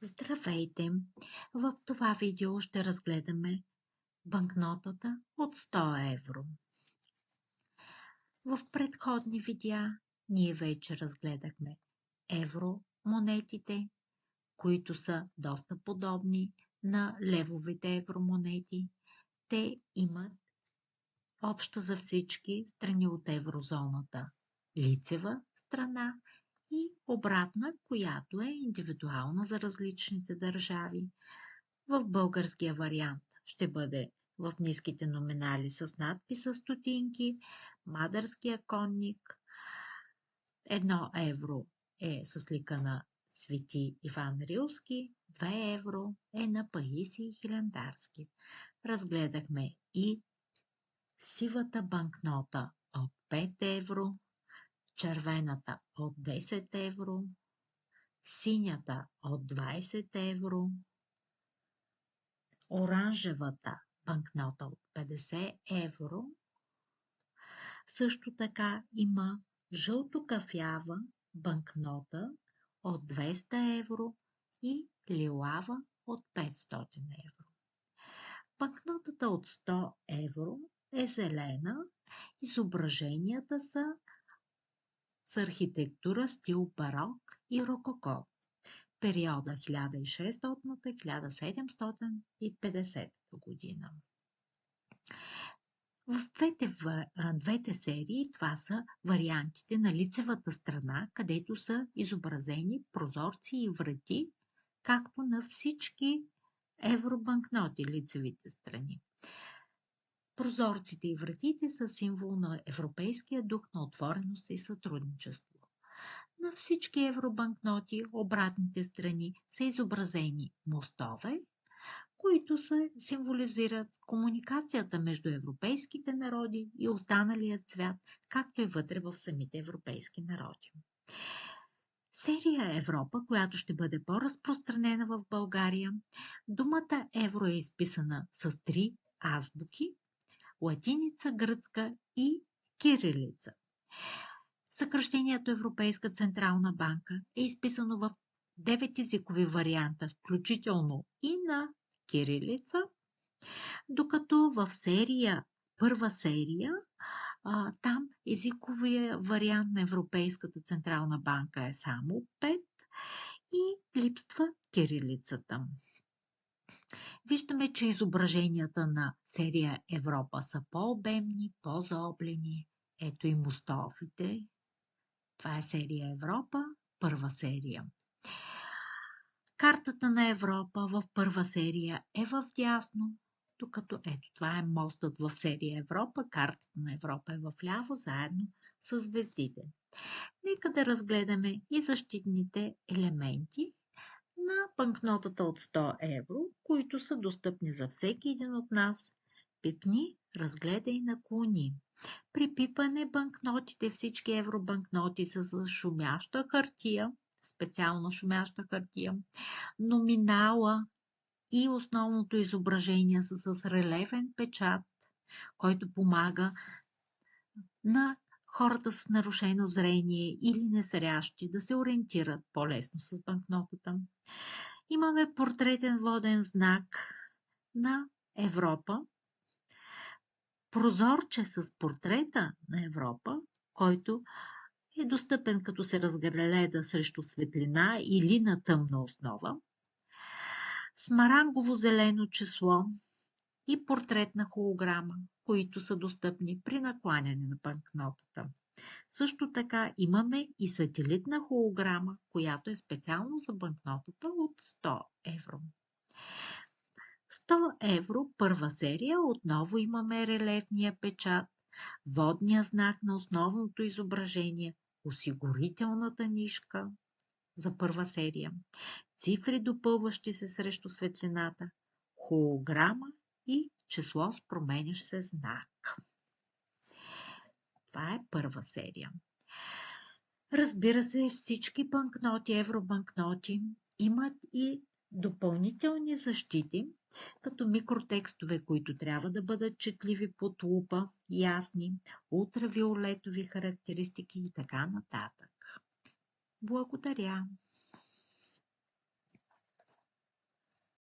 Здравейте! В това видео ще разгледаме банкнотата от 100 евро. В предходни видеа ние вече разгледахме евромонетите, които са доста подобни на левовите евромонети. Те имат обща за всички страни от еврозоната лицева страна и обратна, която е индивидуална за различните държави. В българския вариант ще бъде в ниските номинали с надписа стотинки, мадърския конник. 1 евро е с лика на Свети Иван Рилски, 2 евро е на Паисий Хилендарски. Разгледахме и сивата банкнота от 5 евро, червената от 10 евро, синята от 20 евро, оранжевата банкнота от 50 евро. Също така има жълто-кафява банкнота от 200 евро и лилава от 500 евро. Банкнотата от 100 евро е зелена. Изображенията са с архитектура стил барок и рококо. Периода 1600-1750 година. В двете серии това са вариантите на лицевата страна, където са изобразени прозорци и врати, както на всички евробанкноти лицевите страни. Прозорците и вратите са символ на европейския дух на отвореност и сътрудничество. На всички евробанкноти обратните страни са изобразени мостове, които символизират комуникацията между европейските народи и останалият свят, както и вътре в самите европейски народи. Серия Европа, която ще бъде по-разпространена в България, думата евро е изписана с 3 азбуки – латиница, гръцка и кирилица. Съкръщението Европейска централна банка е изписано в 9 езикови варианта, включително и на кирилица, докато в първа серия, там езиковия вариант на Европейската централна банка е само 5 и липсва кирилицата. Виждаме, че изображенията на серия Европа са по-обемни, по-заоблени. Ето и мостовите. Това е серия Европа, първа серия. Картата на Европа в първа серия е в дясно, докато ето това е мостът в серия Европа, картата на Европа е в ляво, заедно с звездите. Нека да разгледаме и защитните елементи на банкнотата от 100 евро, които са достъпни за всеки един от нас. Пипни, разгледай и наклони. При пипане банкнотите, всички евробанкноти са с шумяща хартия, специална шумяща хартия. Номинала и основното изображение са с релефен печат, който помага на хората с нарушено зрение или незрящи да се ориентират по-лесно с банкнотата. Имаме портретен воден знак на Европа, прозорче с портрета на Европа, който е достъпен като се разгледа срещу светлина или на тъмна основа, смарангово зелено число и портретна холограма, които са достъпни при накланяне на банкнотата. Също така имаме и сателитна холограма, която е специално за банкнотата от 100 евро. 100 евро, първа серия, отново имаме релефния печат, водния знак на основното изображение, осигурителната нишка за първа серия, цифри допълващи се срещу светлината, холограма и число с променящ се знак. Това е първа серия. Разбира се, всички банкноти, евробанкноти имат и допълнителни защити, като микротекстове, които трябва да бъдат четливи под лупа, ясни, ултравиолетови характеристики и така нататък. Благодаря!